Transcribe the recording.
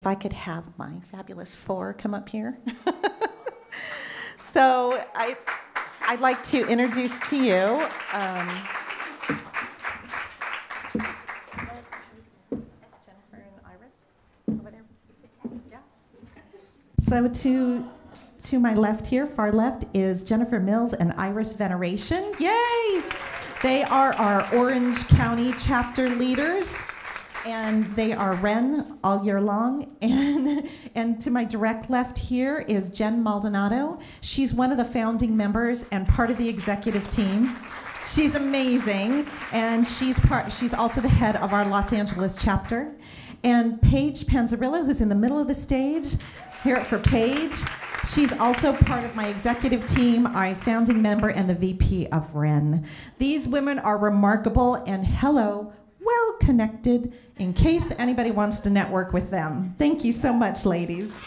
If I could have my fabulous four come up here. So I'd like to introduce to you it's Jennifer and Iris over there. Yeah. So to my left here, far left, is Jennifer Mills and Iris Veneration. Yay! They are our Orange County chapter leaders. And they are WREN all year long. And to my direct left here is Jen Maldonado. She's one of the founding members and part of the executive team. She's amazing, and she's also the head of our Los Angeles chapter. And Paige Panzarillo, who's in the middle of the stage. Hear it for Paige. She's also part of my executive team, our founding member, and the VP of WREN. These women are remarkable, and hello, well connected, in case anybody wants to network with them. Thank you so much, ladies.